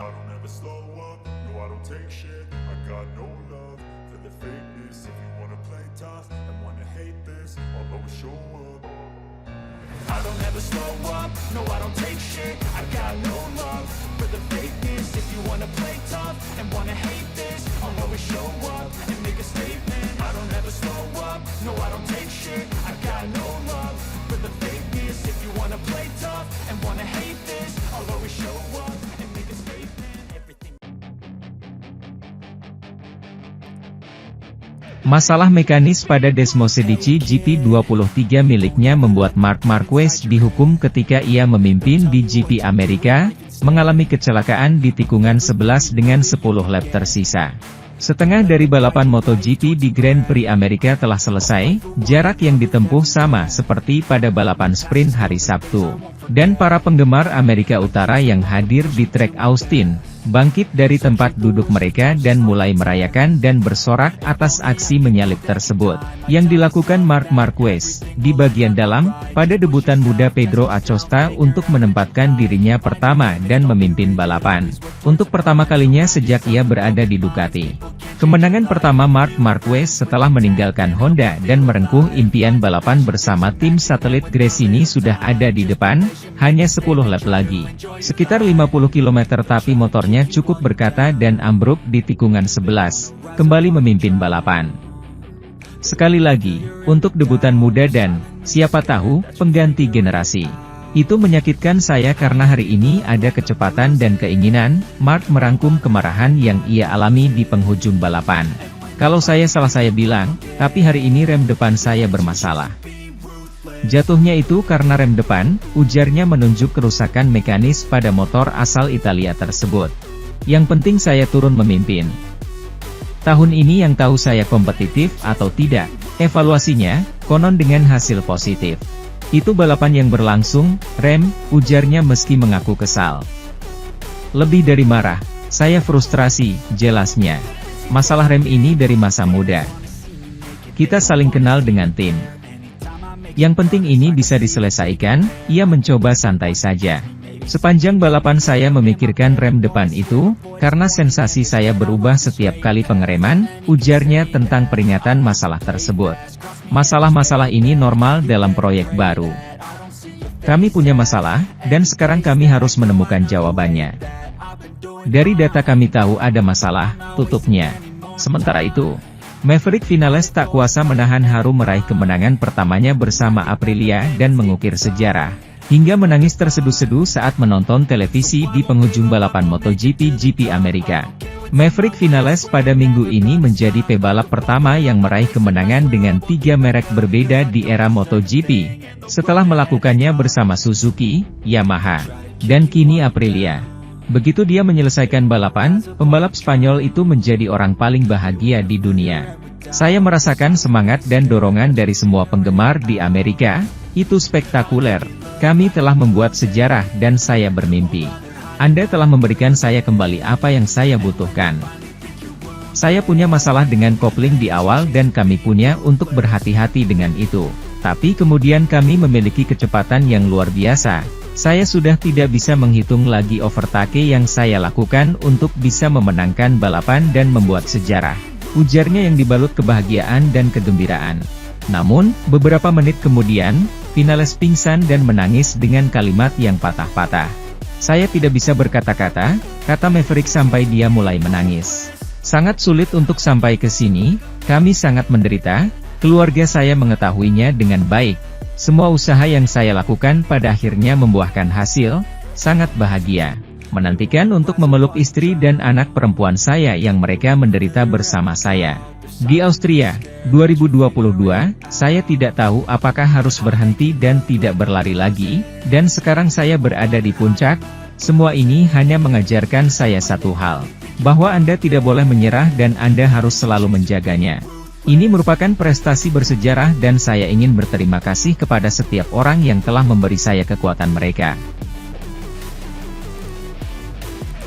I don't ever slow up, no I don't take shit. I got no love for the fakeness. If you wanna play tough and wanna hate this, I'll always show up. I don't ever slow up, no I don't take shit. I got no love for the fakeness. If you wanna play tough and wanna hate this, I'll always show up and make a statement. I don't ever slow up, no I don't take shit. I got no love for the fakeness. If you wanna play tough and wanna hate this, I'll always show up and make a statement. Everything. Masalah mekanis pada Desmosedici GP23 miliknya membuat Marc Marquez dihukum ketika ia memimpin di GP Amerika, mengalami kecelakaan di tikungan 11 dengan 10 lap tersisa. Setengah dari balapan MotoGP di Grand Prix Amerika telah selesai, jarak yang ditempuh sama seperti pada balapan sprint hari Sabtu. Dan para penggemar Amerika Utara yang hadir di trek Austin, bangkit dari tempat duduk mereka dan mulai merayakan dan bersorak atas aksi menyalip tersebut, yang dilakukan Marc Marquez, di bagian dalam, pada debutan muda Pedro Acosta untuk menempatkan dirinya pertama dan memimpin balapan. Untuk pertama kalinya sejak ia berada di Ducati. Kemenangan pertama Marc Marquez setelah meninggalkan Honda dan merengkuh impian balapan bersama tim satelit Gresini sudah ada di depan, hanya 10 lap lagi. Sekitar 50 km tapi motornya cukup berkata dan ambruk di tikungan 11, kembali memimpin balapan. Sekali lagi, untuk debutan muda dan, siapa tahu, pengganti generasi. Itu menyakitkan saya karena hari ini ada kecepatan dan keinginan. Marc merangkum kemarahan yang ia alami di penghujung balapan. Kalau saya salah saya bilang, tapi hari ini rem depan saya bermasalah. Jatuhnya itu karena rem depan, ujarnya menunjuk kerusakan mekanis pada motor asal Italia tersebut. Yang penting saya turun memimpin. Tahun ini yang tahu saya kompetitif atau tidak, evaluasinya, konon dengan hasil positif. Itu balapan yang berlangsung, rem, ujarnya meski mengaku kesal. Lebih dari marah, saya frustrasi, jelasnya. Masalah rem ini dari masa muda. Kita saling kenal dengan tim. Yang penting ini bisa diselesaikan, ia mencoba santai saja. Sepanjang balapan saya memikirkan rem depan itu, karena sensasi saya berubah setiap kali pengereman, ujarnya tentang peringatan masalah tersebut. Masalah-masalah ini normal dalam proyek baru. Kami punya masalah, dan sekarang kami harus menemukan jawabannya. Dari data kami tahu ada masalah, tutupnya. Sementara itu, Maverick Vinales tak kuasa menahan haru meraih kemenangan pertamanya bersama Aprilia dan mengukir sejarah. Hingga menangis terseduh-seduh saat menonton televisi di penghujung balapan MotoGP GP Amerika. Maverick Vinales pada minggu ini menjadi pebalap pertama yang meraih kemenangan dengan 3 merek berbeda di era MotoGP, setelah melakukannya bersama Suzuki, Yamaha, dan kini Aprilia. Begitu dia menyelesaikan balapan, pembalap Spanyol itu menjadi orang paling bahagia di dunia. Saya merasakan semangat dan dorongan dari semua penggemar di Amerika, itu spektakuler. Kami telah membuat sejarah dan saya bermimpi. Anda telah memberikan saya kembali apa yang saya butuhkan. Saya punya masalah dengan kopling di awal dan kami punya untuk berhati-hati dengan itu. Tapi kemudian kami memiliki kecepatan yang luar biasa. Saya sudah tidak bisa menghitung lagi overtake yang saya lakukan untuk bisa memenangkan balapan dan membuat sejarah. Ujarnya yang dibalut kebahagiaan dan kegembiraan. Namun, beberapa menit kemudian, Vinales pingsan dan menangis dengan kalimat yang patah-patah. Saya tidak bisa berkata-kata, kata Maverick sampai dia mulai menangis. Sangat sulit untuk sampai ke sini, kami sangat menderita, keluarga saya mengetahuinya dengan baik. Semua usaha yang saya lakukan pada akhirnya membuahkan hasil, sangat bahagia. Menantikan untuk memeluk istri dan anak perempuan saya yang mereka menderita bersama saya. Di Austria, 2022, saya tidak tahu apakah harus berhenti dan tidak berlari lagi, dan sekarang saya berada di puncak. Semua ini hanya mengajarkan saya satu hal, bahwa Anda tidak boleh menyerah dan Anda harus selalu menjaganya. Ini merupakan prestasi bersejarah dan saya ingin berterima kasih kepada setiap orang yang telah memberi saya kekuatan mereka.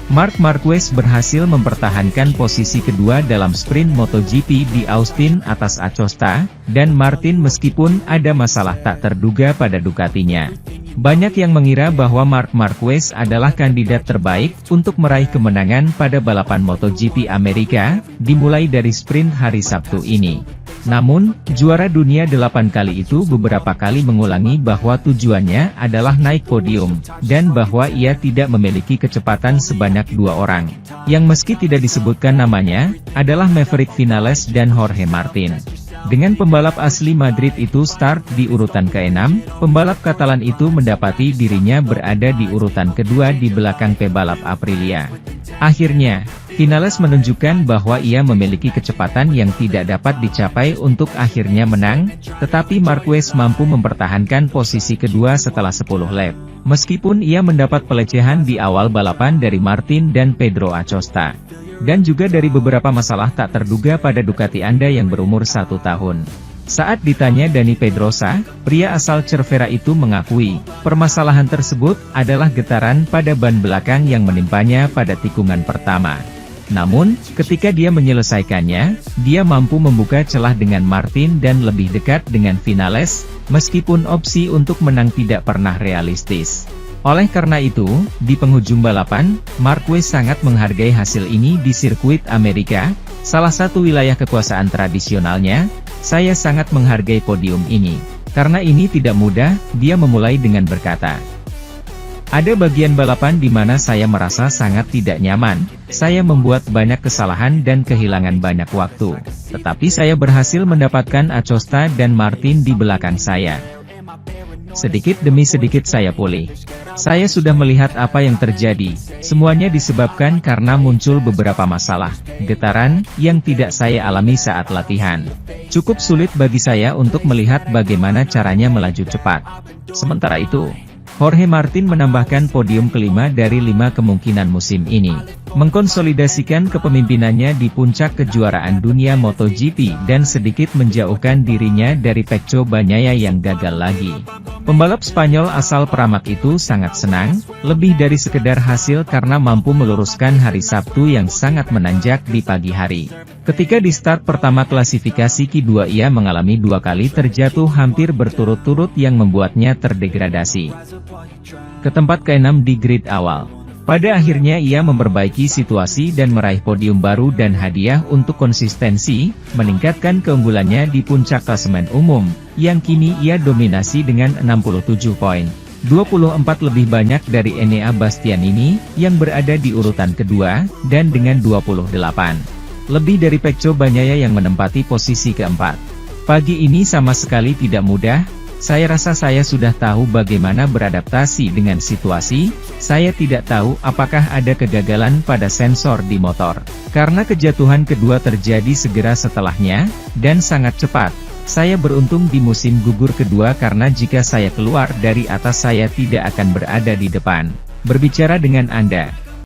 Marc Marquez berhasil mempertahankan posisi kedua dalam sprint MotoGP di Austin atas Acosta dan Martin meskipun ada masalah tak terduga pada Ducatinya. Banyak yang mengira bahwa Marc Marquez adalah kandidat terbaik untuk meraih kemenangan pada balapan MotoGP Amerika, dimulai dari sprint hari Sabtu ini. Namun, juara dunia 8 kali itu beberapa kali mengulangi bahwa tujuannya adalah naik podium, dan bahwa ia tidak memiliki kecepatan sebanyak 2 orang, yang meski tidak disebutkan namanya, adalah Maverick Vinales dan Jorge Martin. Dengan pembalap asli Madrid itu start di urutan ke-6, pembalap Katalan itu mendapati dirinya berada di urutan kedua di belakang pebalap Aprilia. Akhirnya, Vinales menunjukkan bahwa ia memiliki kecepatan yang tidak dapat dicapai untuk akhirnya menang, tetapi Marquez mampu mempertahankan posisi kedua setelah 10 lap. Meskipun ia mendapat pelecehan di awal balapan dari Martin dan Pedro Acosta. Dan juga dari beberapa masalah tak terduga pada Ducati Anda yang berumur 1 tahun. Saat ditanya Dani Pedrosa, pria asal Cervera itu mengakui, permasalahan tersebut adalah getaran pada ban belakang yang menimpanya pada tikungan pertama. Namun, ketika dia menyelesaikannya, dia mampu membuka celah dengan Martin dan lebih dekat dengan Vinales, meskipun opsi untuk menang tidak pernah realistis. Oleh karena itu, di penghujung balapan, Marquez sangat menghargai hasil ini di sirkuit Amerika, salah satu wilayah kekuasaan tradisionalnya. Saya sangat menghargai podium ini. Karena ini tidak mudah, dia memulai dengan berkata. Ada bagian balapan di mana saya merasa sangat tidak nyaman, saya membuat banyak kesalahan dan kehilangan banyak waktu. Tetapi saya berhasil mendapatkan Acosta dan Martin di belakang saya. Sedikit demi sedikit saya pulih. Saya sudah melihat apa yang terjadi, semuanya disebabkan karena muncul beberapa masalah, getaran, yang tidak saya alami saat latihan. Cukup sulit bagi saya untuk melihat bagaimana caranya melaju cepat. Sementara itu, Jorge Martin menambahkan podium kelima dari 5 kemungkinan musim ini, mengkonsolidasikan kepemimpinannya di puncak kejuaraan dunia MotoGP dan sedikit menjauhkan dirinya dari Pecco Bagnaia yang gagal lagi. Pembalap Spanyol asal Pramac itu sangat senang, lebih dari sekedar hasil karena mampu meluruskan hari Sabtu yang sangat menanjak di pagi hari. Ketika di start pertama klasifikasi Q2 ia mengalami 2 kali terjatuh hampir berturut-turut yang membuatnya terdegradasi ke tempat ke-6 di grid awal. Pada akhirnya ia memperbaiki situasi dan meraih podium baru dan hadiah untuk konsistensi, meningkatkan keunggulannya di puncak klasemen umum, yang kini ia dominasi dengan 67 poin. 24 lebih banyak dari Enea Bastianini, yang berada di urutan kedua, dan dengan 28. Lebih dari Pecco Bagnaia yang menempati posisi keempat. Pagi ini sama sekali tidak mudah. Saya rasa saya sudah tahu bagaimana beradaptasi dengan situasi, saya tidak tahu apakah ada kegagalan pada sensor di motor. Karena kejatuhan kedua terjadi segera setelahnya, dan sangat cepat. Saya beruntung di musim gugur kedua karena jika saya keluar dari atas saya tidak akan berada di depan. Berbicara dengan Anda.